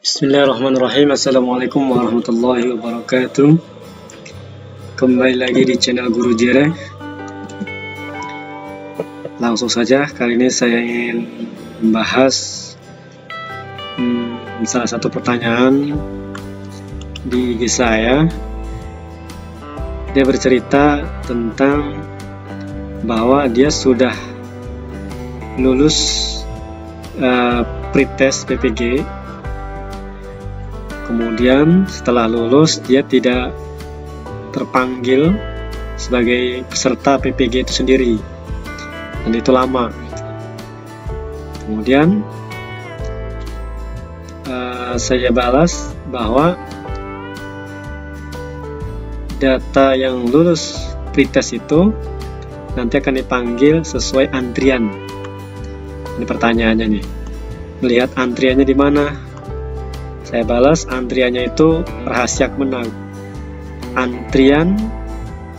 Bismillahirrahmanirrahim. Assalamualaikum warahmatullahi wabarakatuh. Kembali lagi di channel Guru Jere. Langsung saja, kali ini saya ingin membahas salah satu pertanyaan di IG saya. Dia bercerita tentang bahwa dia sudah lulus pretest PPG. Kemudian setelah lulus dia tidak terpanggil sebagai peserta PPG itu sendiri, dan itu lama. Kemudian saya balas bahwa data yang lulus pretest itu nanti akan dipanggil sesuai antrian. Ini pertanyaannya nih, melihat antriannya di mana? Saya balas, antriannya itu rahasia kemenang. Antrian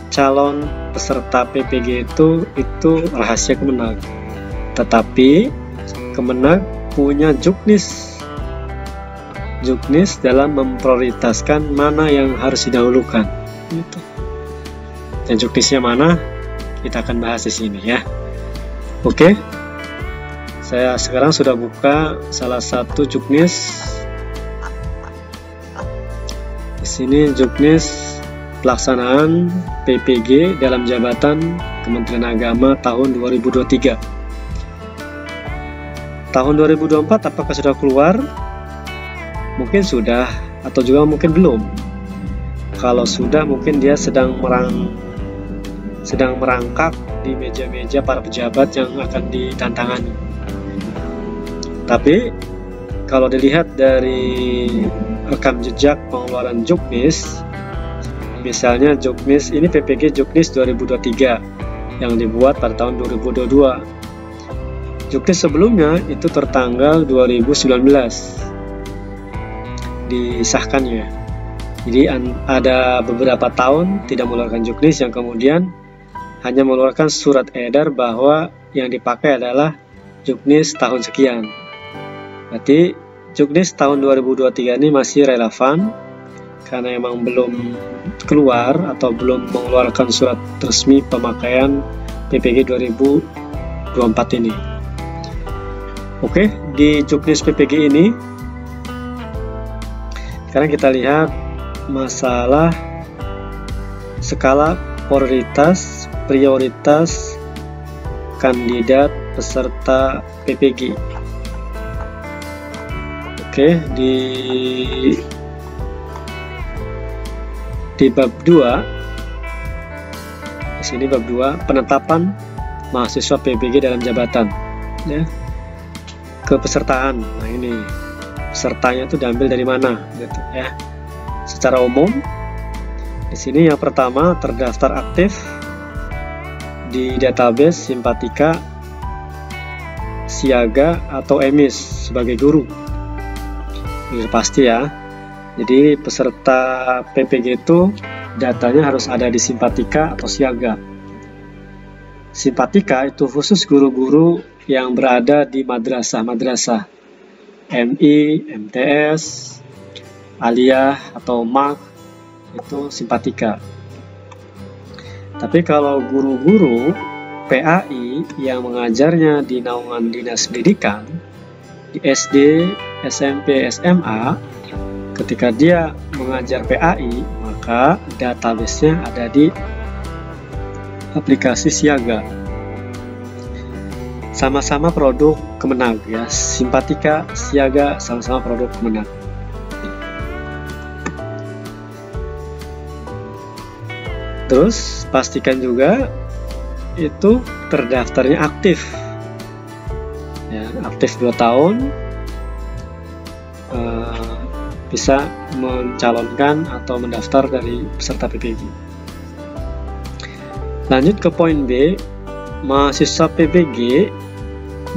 calon peserta PPG itu rahasia kemenang. Tetapi Kemenag punya juknis dalam memprioritaskan mana yang harus didahulukan. Gitu. Dan juknisnya mana? Kita akan bahas di sini ya. Oke. Saya sekarang sudah buka salah satu juknis. Di sini juknis pelaksanaan PPG dalam jabatan Kementerian Agama tahun 2023. Tahun 2024 apakah sudah keluar? Mungkin sudah, atau juga mungkin belum. Kalau sudah, mungkin dia sedang merangkak di meja-meja para pejabat yang akan ditantangani. Tapi kalau dilihat dari rekam jejak pengeluaran juknis, misalnya juknis ini PPG juknis 2023 yang dibuat pada tahun 2022. Juknis sebelumnya itu tertanggal 2019 disahkannya. Jadi ada beberapa tahun tidak mengeluarkan juknis, yang kemudian hanya mengeluarkan surat edar bahwa yang dipakai adalah juknis tahun sekian. Berarti juknis tahun 2023 ini masih relevan karena emang belum keluar atau belum mengeluarkan surat resmi pemakaian PPG 2024 ini. Oke, di juknis PPG ini sekarang kita lihat masalah skala prioritas kandidat peserta PPG. Oke, di bab 2, di sini bab 2 penetapan mahasiswa PPG dalam jabatan ya. Kepesertaan. Nah, ini pesertanya itu diambil dari mana gitu ya. Secara umum di sini yang pertama terdaftar aktif di database Simpatika, Siaga atau EMIS sebagai guru. Ini pasti ya. Jadi peserta PPG itu datanya harus ada di Simpatika atau Siaga. Simpatika itu khusus guru-guru yang berada di madrasah MI, MTS, Aliyah atau MAK, itu Simpatika. Tapi kalau guru-guru PAI yang mengajarnya di naungan dinas pendidikan di SD, SMP, SMA, ketika dia mengajar PAI, maka database-nya ada di aplikasi Siaga. Sama-sama produk Kemenag ya, Simpatika, Siaga sama-sama produk Kemenag. Terus pastikan juga itu terdaftarnya aktif. Ya, aktif 2 tahun, bisa mencalonkan atau mendaftar dari peserta PPG. Lanjut ke poin B, mahasiswa PPG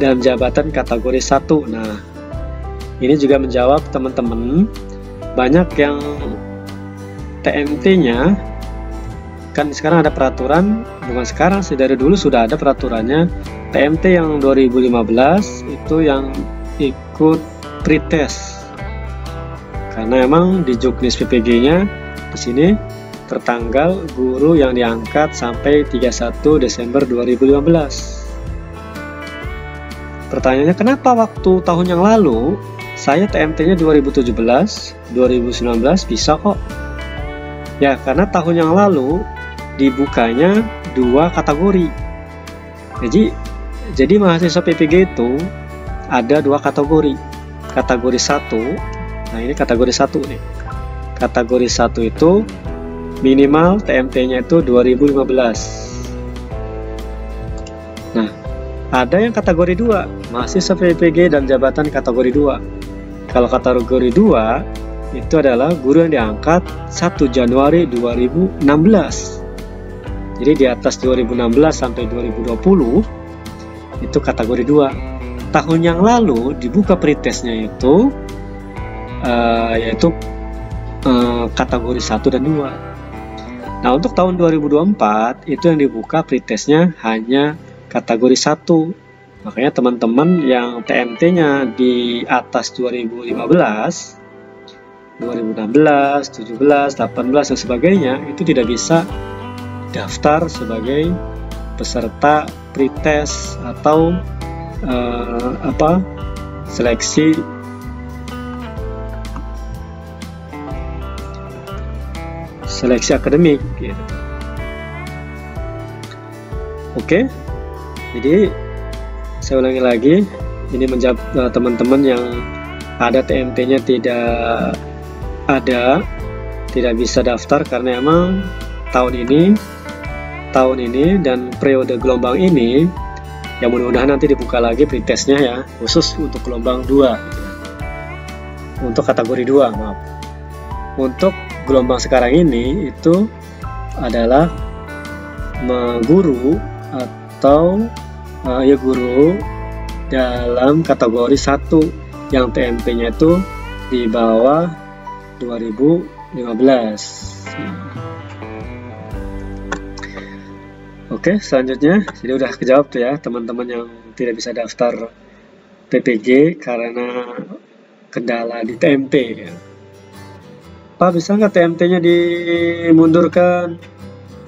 dalam jabatan kategori 1. Nah, ini juga menjawab teman-teman, banyak yang TMT-nya kan sekarang ada peraturan, bukan sekarang sih, dari dulu sudah ada peraturannya. TMT yang 2015 itu yang ikut pretest Karena emang di Juknis PPG-nya di sini tertanggal guru yang diangkat sampai 31 Desember 2015. Pertanyaannya, kenapa waktu tahun yang lalu saya TMT-nya 2017, 2019 bisa kok? Ya, karena tahun yang lalu dibukanya 2 kategori. Jadi mahasiswa PPG itu ada 2 kategori. Kategori 1, nah ini kategori 1 nih. Kategori 1 itu minimal TMT-nya itu 2015. Nah, ada yang kategori 2, mahasiswa PPG dan jabatan kategori 2. Kalau kategori 2 itu adalah guru yang diangkat 1 Januari 2016. Jadi di atas 2016 sampai 2020 itu kategori 2. Tahun yang lalu dibuka pretestnya itu yaitu kategori 1 dan 2. Nah, untuk tahun 2024 itu yang dibuka pretestnya hanya kategori 1. Makanya teman-teman yang TMT-nya di atas 2015, 2016, 17, 18 dan sebagainya itu tidak bisa daftar sebagai peserta pretest atau seleksi akademik gitu. Oke. Jadi saya ulangi lagi, ini menjawab teman-teman yang ada TMT-nya tidak bisa daftar karena emang tahun ini dan periode gelombang ini yang mudah-mudahan nanti dibuka lagi pretestnya ya, khusus untuk gelombang 2 untuk kategori 2, maaf. Untuk gelombang sekarang ini itu adalah guru atau guru dalam kategori 1 yang TMT-nya itu di bawah 2015. Oke, selanjutnya jadi udah kejawab tuh ya teman-teman yang tidak bisa daftar PPG karena kendala di TMT ya. Pak, bisa nggak TMT-nya dimundurkan?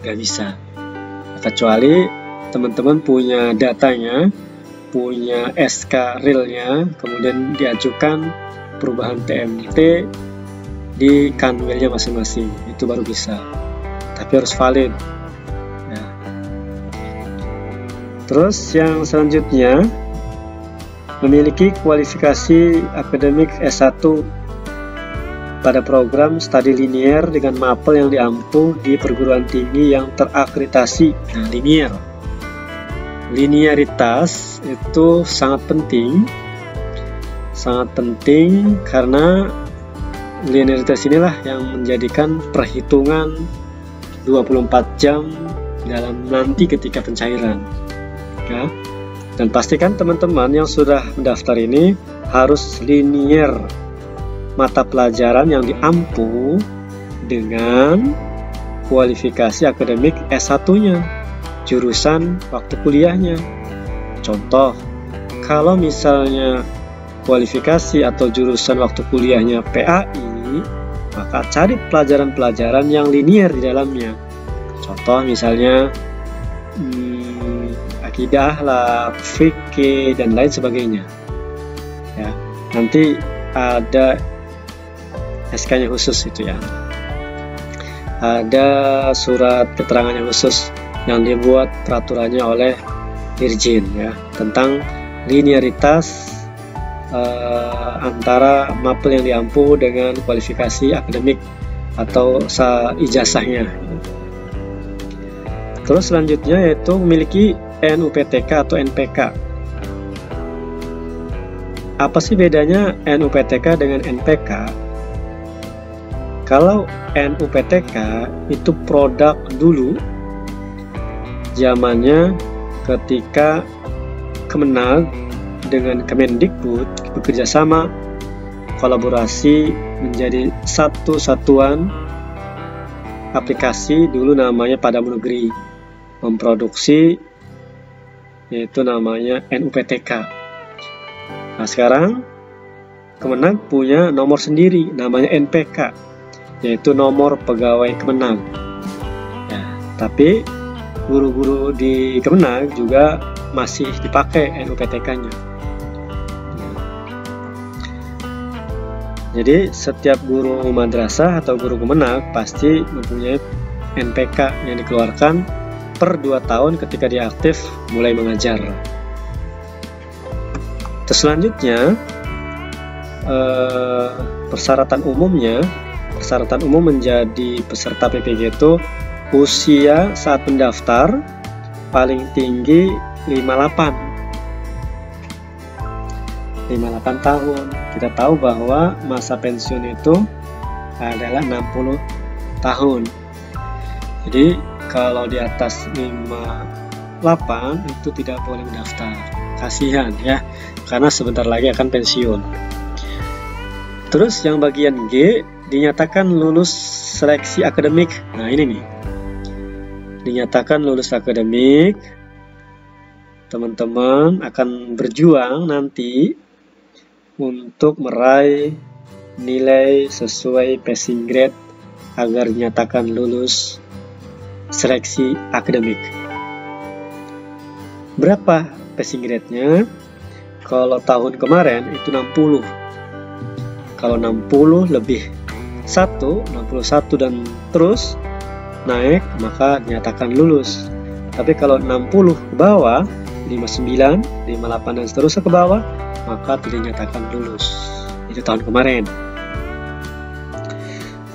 Nggak bisa, kecuali teman-teman punya datanya, punya SK realnya, kemudian diajukan perubahan TMT di kanwilnya masing-masing, itu baru bisa, tapi harus valid ya. Terus yang selanjutnya, memiliki kualifikasi akademik S1 pada program studi linier dengan mapel yang diampu di perguruan tinggi yang terakreditasi. Nah, linearitas itu sangat penting karena linearitas inilah yang menjadikan perhitungan 24 jam dalam nanti ketika pencairan ya. Dan pastikan teman-teman yang sudah mendaftar ini harus linier mata pelajaran yang diampu dengan kualifikasi akademik S1-nya, jurusan waktu kuliahnya. Contoh, kalau misalnya kualifikasi atau jurusan waktu kuliahnya PAI, maka cari pelajaran-pelajaran yang linier di dalamnya. Contoh misalnya akidah lah, fikih dan lain sebagainya. Ya, nanti ada SK-nya khusus itu ya. Ada surat keterangannya khusus yang dibuat peraturannya oleh Dirjen ya tentang linearitas antara mapel yang diampu dengan kualifikasi akademik atau ijazahnya. Terus selanjutnya yaitu memiliki NUPTK atau NPK. Apa sih bedanya NUPTK dengan NPK? Kalau NUPTK itu produk dulu zamannya ketika Kemenag dengan Kemendikbud bekerja sama kolaborasi menjadi satu satuan aplikasi, dulu namanya Padamu Negeri, memproduksi yaitu namanya NUPTK. Nah sekarang Kemenag punya nomor sendiri, namanya NPK, yaitu nomor pegawai Kemenag. Ya, tapi guru-guru di Kemenag juga masih dipakai NUPTK-nya. Jadi setiap guru madrasah atau guru Kemenag pasti mempunyai NPK yang dikeluarkan per 2 tahun ketika dia aktif mulai mengajar. Terus selanjutnya persyaratan umum menjadi peserta PPG itu usia saat mendaftar paling tinggi 58 tahun. Kita tahu bahwa masa pensiun itu adalah 60 tahun. Jadi kalau di atas 58 itu tidak boleh mendaftar. Kasihan ya, karena sebentar lagi akan pensiun. Terus yang bagian G, dinyatakan lulus seleksi akademik. Nah ini nih, dinyatakan lulus akademik, teman-teman akan berjuang nanti untuk meraih nilai sesuai passing grade agar dinyatakan lulus seleksi akademik. Berapa passing grade-nya? Kalau tahun kemarin itu 60. Kalau 60 lebih 61 dan terus naik, maka dinyatakan lulus. Tapi kalau 60 ke bawah, 59, 58 dan seterusnya ke bawah, maka tidak dinyatakan lulus. Itu tahun kemarin.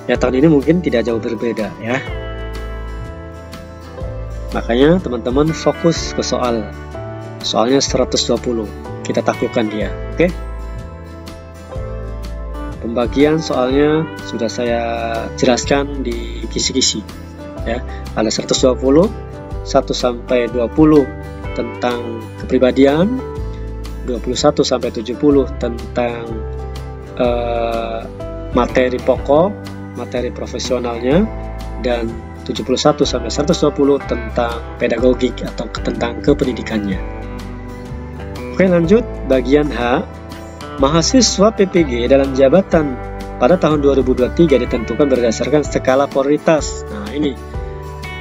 Ya tahun ini mungkin tidak jauh berbeda ya. Makanya teman-teman fokus ke soalnya 120. Kita taklukkan dia, oke? Pembagian soalnya sudah saya jelaskan di kisi-kisi ya. Ada 120, 1 sampai 20 tentang kepribadian, 21 sampai 70 tentang materi pokok, materi profesionalnya, dan 71 sampai 120 tentang pedagogik atau tentang kependidikannya. Oke, lanjut bagian H. Mahasiswa PPG dalam jabatan pada tahun 2023 ditentukan berdasarkan skala prioritas. Nah, ini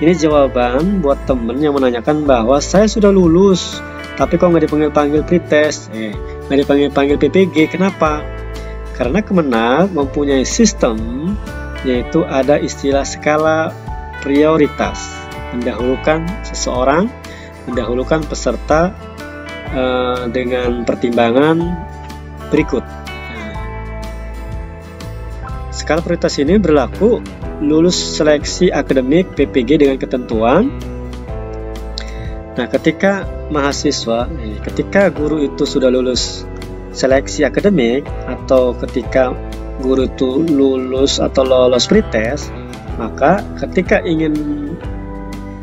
jawaban buat temen yang menanyakan bahwa saya sudah lulus, tapi kok nggak dipanggil-panggil pretest, nggak dipanggil-panggil PPG. Kenapa? Karena Kemenag mempunyai sistem, yaitu ada istilah skala prioritas, mendahulukan seseorang, mendahulukan peserta dengan pertimbangan berikut. Skala prioritas ini berlaku lulus seleksi akademik PPG dengan ketentuan. Nah, ketika guru itu sudah lulus seleksi akademik atau ketika guru itu lulus atau lolos pretest, maka ketika ingin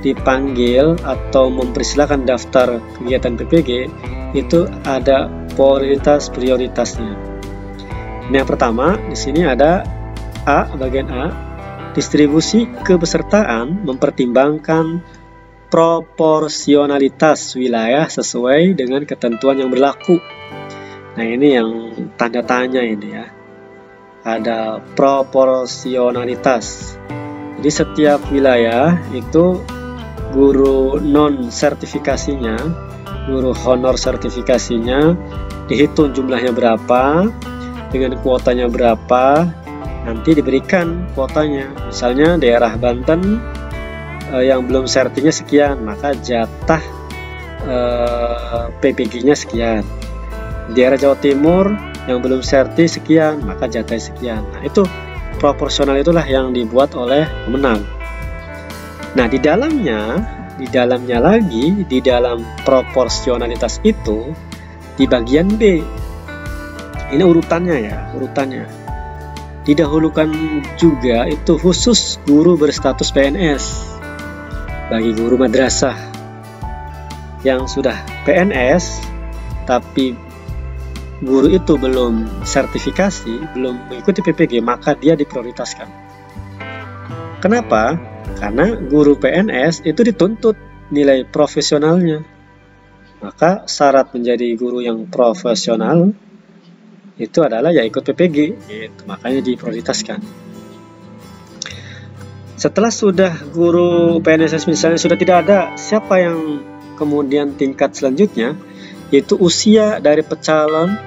dipanggil atau mempersilahkan daftar kegiatan PPG itu ada prioritasnya. Ini yang pertama, di sini ada A, bagian A, distribusi kepesertaan mempertimbangkan proporsionalitas wilayah sesuai dengan ketentuan yang berlaku. Nah, ini yang tanda tanya ini ya. Ada proporsionalitas. Jadi setiap wilayah itu guru non sertifikasinya, guru honor sertifikasinya dihitung jumlahnya berapa, dengan kuotanya berapa, nanti diberikan kuotanya. Misalnya daerah Banten yang belum sertinya sekian, maka jatah PPG-nya sekian. Daerah Jawa Timur yang belum serti sekian, maka jatahnya sekian. Nah, itu proporsional, itulah yang dibuat oleh Kemenag. Nah, di dalamnya lagi, di dalam proporsionalitas itu, di bagian B, ini urutannya. Didahulukan juga itu khusus guru berstatus PNS. Bagi guru madrasah yang sudah PNS, tapi guru itu belum sertifikasi, belum mengikuti PPG, maka dia diprioritaskan. Kenapa? Karena guru PNS itu dituntut nilai profesionalnya. Maka syarat menjadi guru yang profesional itu adalah ya ikut PPG, gitu. Makanya diprioritaskan. Setelah sudah guru PNSS misalnya sudah tidak ada, siapa yang kemudian tingkat selanjutnya, yaitu usia dari calon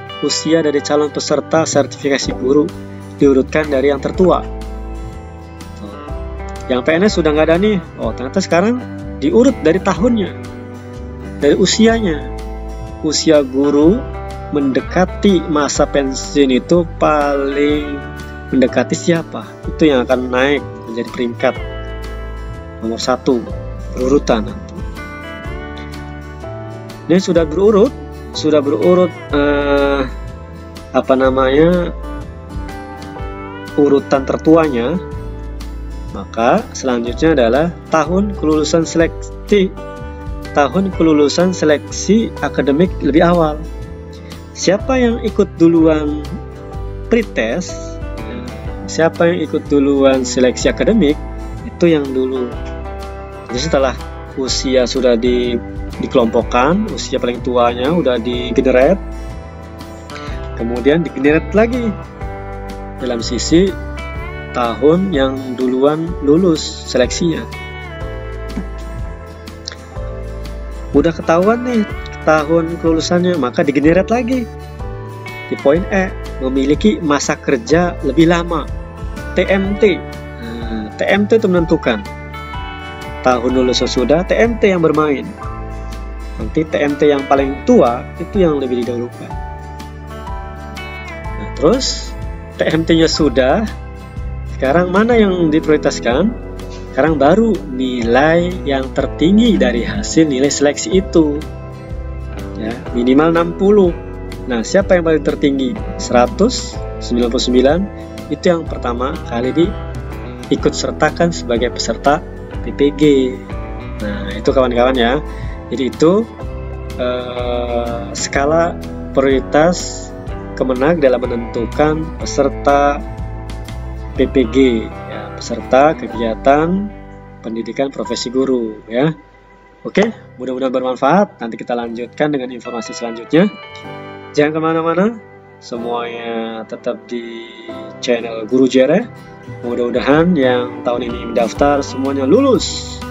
peserta sertifikasi guru diurutkan dari yang tertua. Yang PNS sudah nggak ada nih, oh ternyata sekarang diurut dari tahunnya, dari usianya. Usia guru mendekati masa pensiun itu paling mendekati siapa? Itu yang akan naik menjadi peringkat nomor 1 berurutan nanti. Ini sudah berurut urutan tertuanya. Maka selanjutnya adalah tahun kelulusan seleksi akademik lebih awal. Siapa yang ikut duluan pretest, siapa yang ikut duluan seleksi akademik, itu yang dulu. Jadi setelah usia sudah dikelompokkan, usia paling tuanya udah digenerate, kemudian digenerate lagi dalam sisi tahun yang duluan lulus seleksinya. Udah ketahuan nih tahun kelulusannya, maka digenerate lagi di poin E, memiliki masa kerja lebih lama, TMT. TMT itu menentukan tahun lulusnya sudah, TMT yang bermain. Nanti TMT yang paling tua itu yang lebih didahulukan. Nah, terus TMT-nya sudah, sekarang mana yang diprioritaskan? Sekarang baru nilai yang tertinggi dari hasil nilai seleksi itu, ya, minimal 60. Nah, siapa yang paling tertinggi? 199. Itu yang pertama kali diikut sertakan sebagai peserta PPG. Nah, itu kawan-kawan ya. Jadi itu skala prioritas Kemenag dalam menentukan peserta PPG, ya, peserta kegiatan pendidikan profesi guru, ya. Oke, mudah-mudahan bermanfaat. Nanti kita lanjutkan dengan informasi selanjutnya. Jangan kemana-mana, semuanya tetap di channel Guru Jere. Mudah-mudahan yang tahun ini mendaftar semuanya lulus,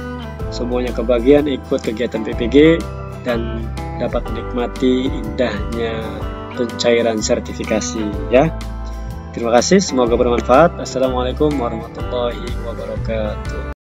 semuanya kebagian ikut kegiatan PPG dan dapat menikmati indahnya pencairan sertifikasi, ya. Terima kasih, semoga bermanfaat. Assalamualaikum warahmatullahi wabarakatuh.